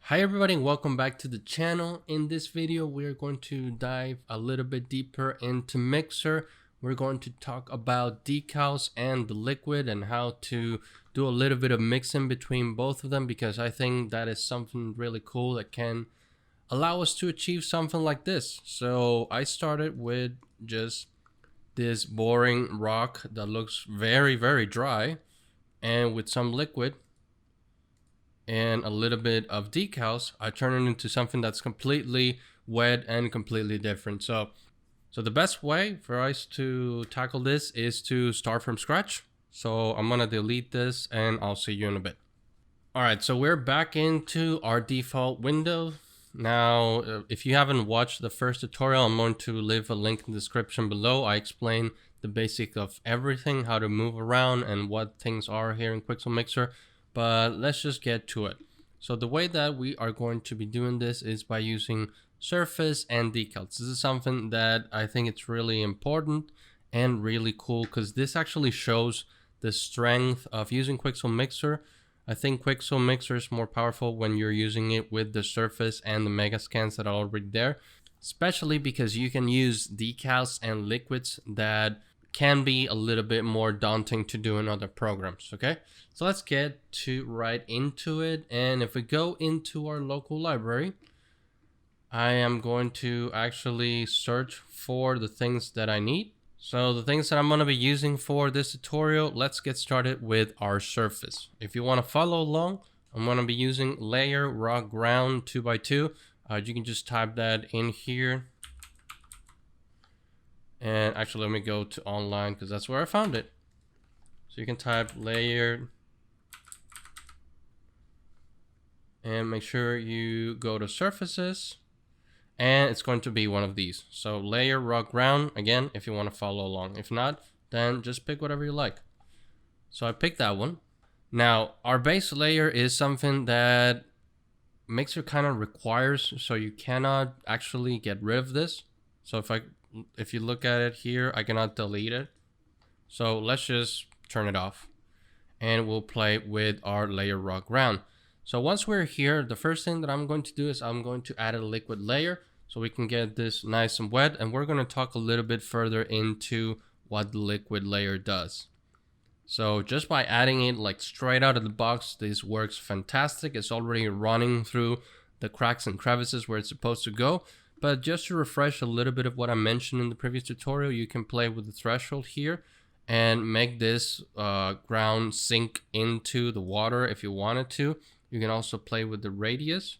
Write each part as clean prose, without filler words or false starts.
Hi everybody, and welcome back to the channel. In this video we are going to dive a little bit deeper into Mixer. We're going to talk about decals and the liquid and how to do a little bit of mixing between both of them, because I think that is something really cool that can allow us to achieve something like this. So I started with just this boring rock that looks very dry, and with some liquid and a little bit of decals, I turn it into something that's completely wet and completely different. So the best way for us to tackle this is to start from scratch. So I'm gonna delete this and I'll see you in a bit. All right, so we're back into our default window. Now, if you haven't watched the first tutorial, I'm going to leave a link in the description below. I explain the basic of everything, how to move around and what things are here in Quixel Mixer. But let's just get to it. So the way that we are going to be doing this is by using surface and decals. This is something that I think it's really important and really cool, because this actually shows the strength of using Quixel Mixer. I think Quixel Mixer is more powerful when you're using it with the surface and the Megascans that are already there, especially because you can use decals and liquids that can be a little bit more daunting to do in other programs. Okay, so let's get right into it. And if we go into our local library, I am going to actually search for the things that I need. So the things that I'm going to be using for this tutorial, let's get started with our surface. If you want to follow along, I'm going to be using layer rock ground 2x2. You can just type that in here. And actually, let me go to online because that's where I found it. So you can type layer and make sure you go to surfaces, and it's going to be one of these. So layer rock ground, again, if you want to follow along. If not, then just pick whatever you like. So I picked that one. Now, our base layer is something that Mixer kind of requires, so you cannot actually get rid of this. So if you look at it here, I cannot delete it. So let's just turn it off and we'll play with our layer rock ground. So once we're here, the first thing that I'm going to do is I'm going to add a liquid layer so we can get this nice and wet. And we're going to talk a little bit further into what the liquid layer does. So just by adding it like straight out of the box, this works fantastic. It's already running through the cracks and crevices where it's supposed to go. But just to refresh a little bit of what I mentioned in the previous tutorial, you can play with the threshold here and make this ground sink into the water if you wanted to. You can also play with the radius,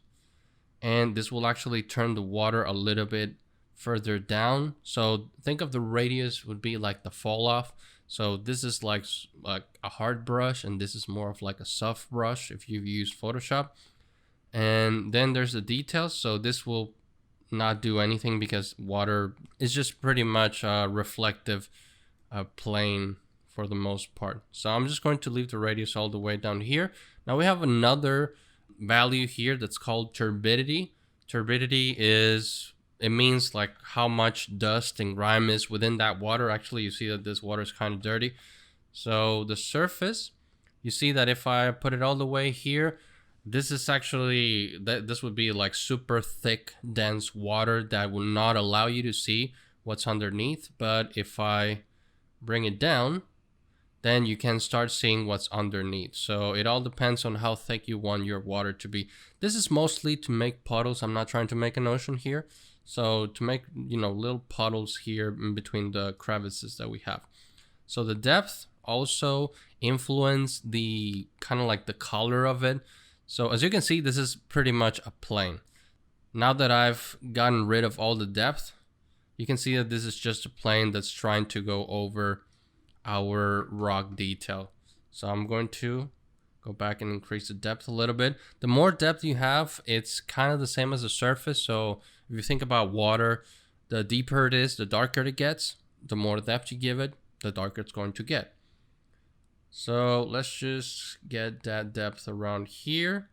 and this will actually turn the water a little bit further down. So think of the radius would be like the fall off. So this is like a hard brush, and this is more of like a soft brush if you've used Photoshop. And then there's the details. So this will not do anything because water is just pretty much reflective plane for the most part. So I'm just going to leave the radius all the way down here. Now we have another value here that's called turbidity. Turbidity it means like how much dust and grime is within that water. Actually, you see that this water is kind of dirty. So the surface, you see that if I put it all the way here, this is actually, this would be like super thick, dense water that will not allow you to see what's underneath. But if I bring it down, then you can start seeing what's underneath. So it all depends on how thick you want your water to be. This is mostly to make puddles. I'm not trying to make an ocean here. So to make, little puddles here in between the crevices that we have. So the depth also influence the kind of like the color of it. So as you can see, this is pretty much a plane. Now that I've gotten rid of all the depth, you can see that this is just a plane that's trying to go over our rock detail. So I'm going to go back and increase the depth a little bit. The more depth you have, it's kind of the same as the surface. So if you think about water, the deeper it is, the darker it gets. The more depth you give it, the darker it's going to get. So let's just get that depth around here.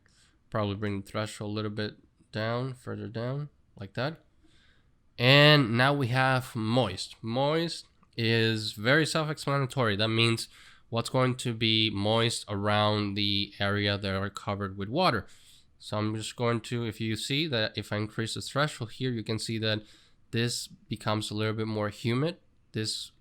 Probably bring the threshold a little bit down, further down, like that. And now we have moist. Moist is very self-explanatory. That means what's going to be moist around the area that are covered with water. So I'm just going to, if you see that if I increase the threshold here, you can see that this becomes a little bit more humid. This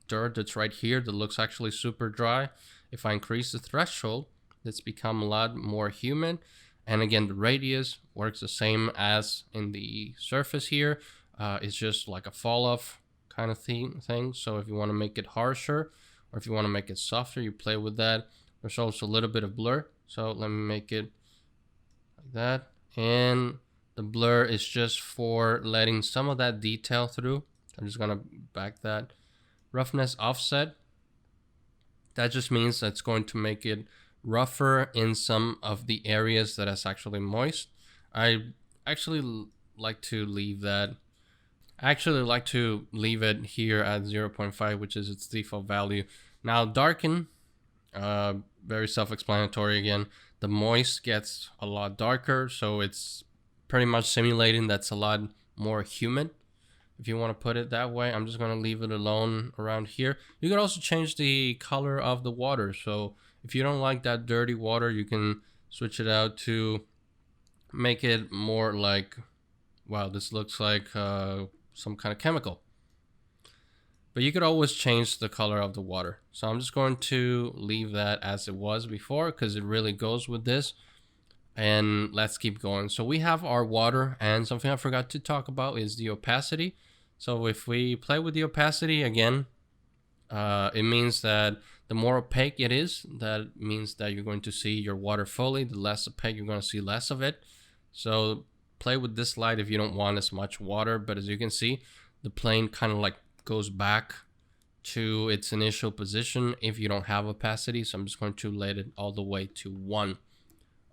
dirt that's right here that looks actually super dry, if I increase the threshold, it's become a lot more humid. And again, the radius works the same as in the surface here. It's just like a fall off kind of thing. So if you want to make it harsher or if you want to make it softer, you play with that. There's also a little bit of blur. So let me make it like that. And the blur is just for letting some of that detail through. I'm just gonna back that. Roughness offset, that just means that's going to make it rougher in some of the areas that is actually moist. I actually like to leave that. I actually like to leave it here at 0.5, which is its default value. Now darken, very self-explanatory again. The moist gets a lot darker, so it's pretty much simulating that's a lot more humid. If you want to put it that way, I'm just going to leave it alone around here. You can also change the color of the water. So if you don't like that dirty water, you can switch it out to make it more like, wow, this looks like some kind of chemical. But you could always change the color of the water. So I'm just going to leave that as it was before because it really goes with this. And let's keep going. So we have our water, and something I forgot to talk about is the opacity. So if we play with the opacity again, it means that the more opaque it is, that means that you're going to see your water fully. The less opaque, you're going to see less of it. So play with this light if you don't want as much water. But as you can see, the plane kind of like goes back to its initial position if you don't have opacity. So I'm just going to let it all the way to 1.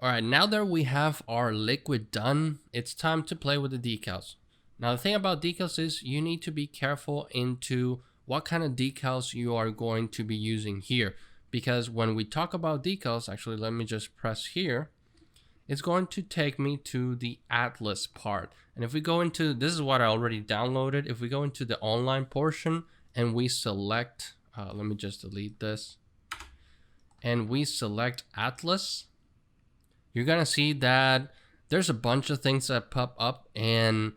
All right, now that we have our liquid done, it's time to play with the decals. Now the thing about decals is you need to be careful into what kind of decals you are going to be using here. Because when we talk about decals, actually let me just press here, it's going to take me to the Atlas part. And if we go into, this is what I already downloaded. If we go into the online portion and we select, let me just delete this. And we select Atlas, you're gonna see that there's a bunch of things that pop up, and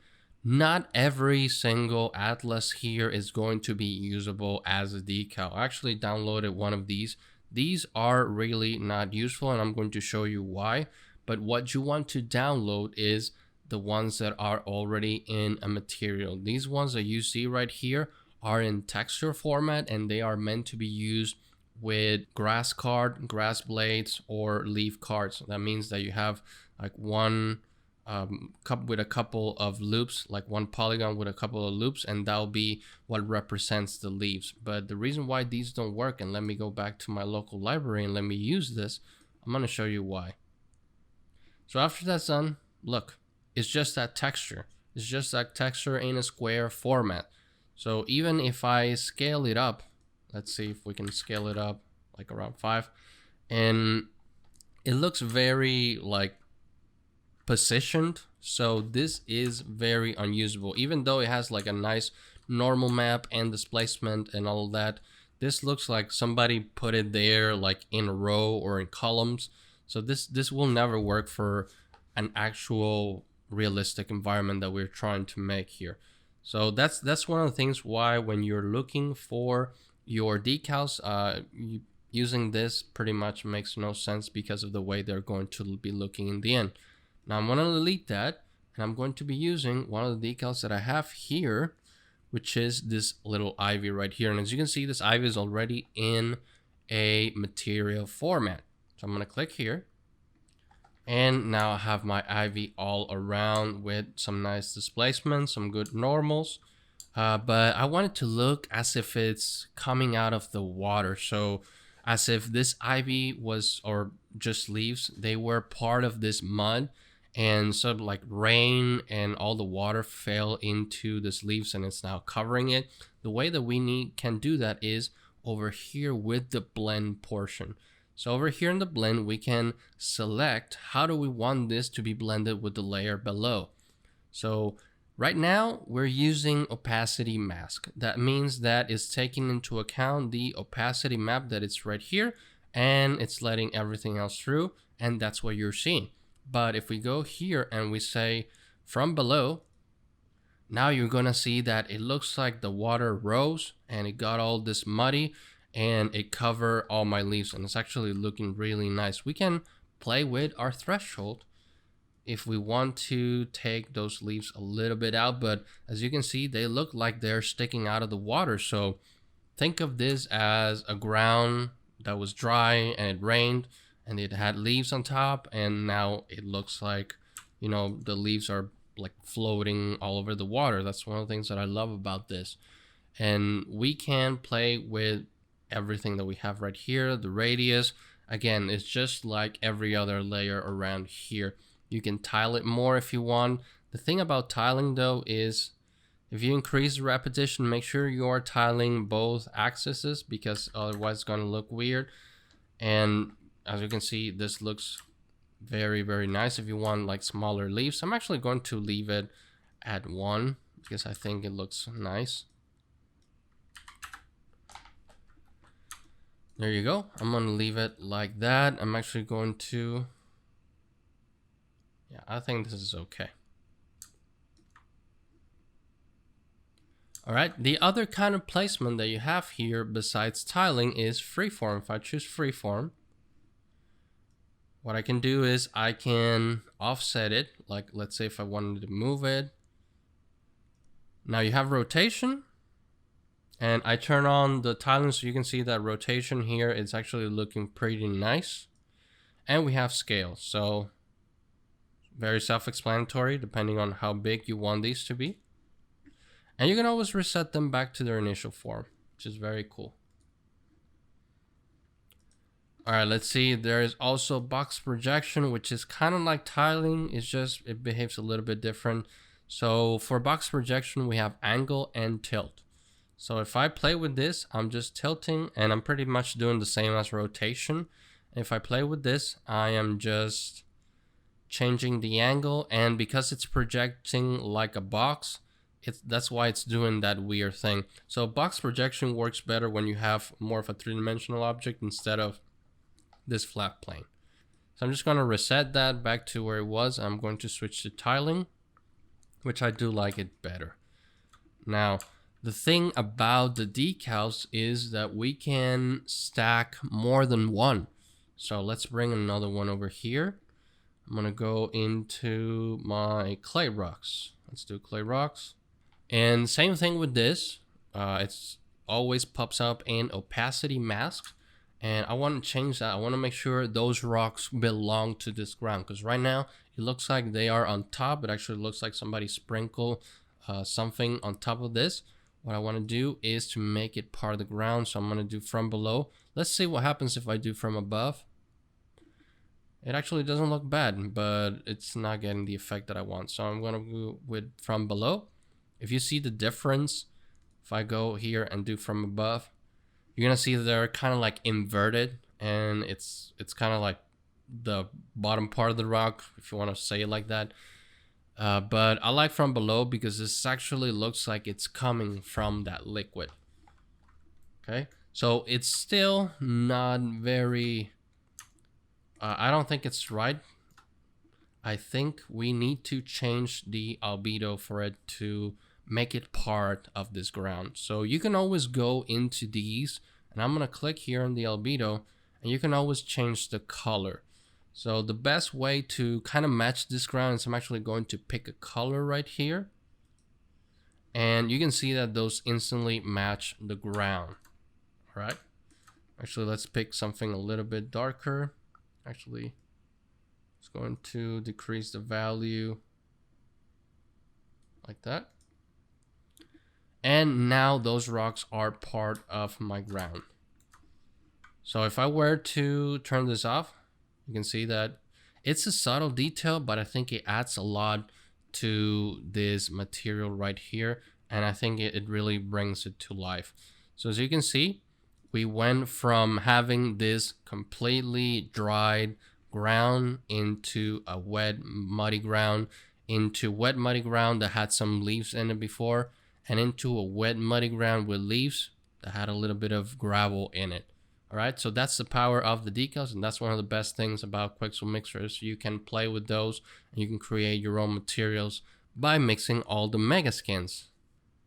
not every single Atlas here is going to be usable as a decal. I actually downloaded one of these. These are really not useful, and I'm going to show you why. But what you want to download is the ones that are already in a material. These ones that you see right here are in texture format, and they are meant to be used with grass card, grass blades, or leaf cards. That means that you have like one cup with a couple of loops, like one polygon with a couple of loops, and that'll be what represents the leaves. But the reason why these don't work, and let me go back to my local library and let me use this, I'm going to show you why. So after that's done, look, it's just that texture. It's just that texture in a square format. So even if I scale it up, let's see if we can scale it up like around 5, and it looks very like positioned. So this is very unusable, even though it has like a nice normal map and displacement and all of that. This looks like somebody put it there like in a row or in columns. So this will never work for an actual realistic environment that we're trying to make here. So that's one of the things why when you're looking for your decals, using this pretty much makes no sense because of the way they're going to be looking in the end. Now I'm going to delete that, and I'm going to be using one of the decals that I have here, which is this little ivy right here. And as you can see, this ivy is already in a material format. So I'm going to click here, and now I have my ivy all around with some nice displacement, some good normals. But I want it to look as if it's coming out of the water. So as if this ivy was, or just leaves, they were part of this mud. And so like rain and all the water fell into this leaves and it's now covering it. The way that we can do that is over here with the blend portion. So over here in the blend, we can select how do we want this to be blended with the layer below. So right now, we're using opacity mask. That means that it's taking into account the opacity map that it's right here, and it's letting everything else through, and that's what you're seeing. But if we go here and we say from below, now you're gonna see that it looks like the water rose and it got all this muddy and it covered all my leaves, and it's actually looking really nice. We can play with our threshold if we want to take those leaves a little bit out, but as you can see, they look like they're sticking out of the water. So think of this as a ground that was dry and it rained and it had leaves on top, and now it looks like, you know, the leaves are like floating all over the water. That's one of the things that I love about this. And we can play with everything that we have right here. The radius, again, is just like every other layer around here. You can tile it more if you want. The thing about tiling though is if you increase the repetition, make sure you're tiling both axes, because otherwise it's going to look weird. And as you can see, this looks very, very nice. If you want like smaller leaves, I'm actually going to leave it at 1 because I think it looks nice. There you go. I'm going to leave it like that. I'm actually going to, yeah, I think this is okay. All right, the other kind of placement that you have here besides tiling is freeform. If I choose freeform, what I can do is I can offset it. Like, let's say if I wanted to move it. Now you have rotation, and I turn on the tiling so you can see that rotation here is actually looking pretty nice. And we have scale, so very self-explanatory depending on how big you want these to be. And you can always reset them back to their initial form, which is very cool. All right, let's see. There is also box projection, which is kind of like tiling. It's just, it behaves a little bit different. So for box projection, we have angle and tilt. So if I play with this, I'm just tilting, and I'm pretty much doing the same as rotation. If I play with this, I am just changing the angle, and because it's projecting like a box, that's why it's doing that weird thing. So box projection works better when you have more of a three-dimensional object instead of this flat plane. So I'm just going to reset that back to where it was. I'm going to switch to tiling, which I do like it better. Now, the thing about the decals is that we can stack more than one. So let's bring another one over here. I'm going to go into my clay rocks. Let's do clay rocks. And same thing with this. It's always pops up in opacity mask. And I want to change that. I want to make sure those rocks belong to this ground, because right now it looks like they are on top. It actually looks like somebody sprinkled something on top of this. What I want to do is to make it part of the ground. So I'm going to do from below. Let's see what happens if I do from above. It actually doesn't look bad, but it's not getting the effect that I want. So I'm going to go with from below. If you see the difference, if I go here and do from above, you're going to see they're kind of like inverted, and it's kind of like the bottom part of the rock, if you want to say it like that. But I like from below because this actually looks like it's coming from that liquid. Okay, so it's still not very, I don't think it's right. I think we need to change the albedo for it to make it part of this ground. So you can always go into these, and I'm going to click here on the albedo, and you can always change the color. So the best way to kind of match this ground is I'm actually going to pick a color right here, and you can see that those instantly match the ground. All right, actually let's pick something a little bit darker. Actually, it's going to decrease the value like that. And now those rocks are part of my ground. So if I were to turn this off, you can see that it's a subtle detail, but I think it adds a lot to this material right here. And I think it really brings it to life. So as you can see, we went from having this completely dried ground into a wet, muddy ground, into wet, muddy ground that had some leaves in it before, and into a wet, muddy ground with leaves that had a little bit of gravel in it. All right, so that's the power of the decals, and that's one of the best things about Quixel Mixer is you can play with those and you can create your own materials by mixing all the Megascans.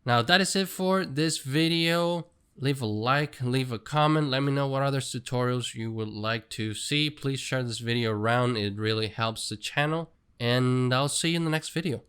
Now that is it for this video. Leave a like, leave a comment, let me know what other tutorials you would like to see. Please share this video around, it really helps the channel, and I'll see you in the next video.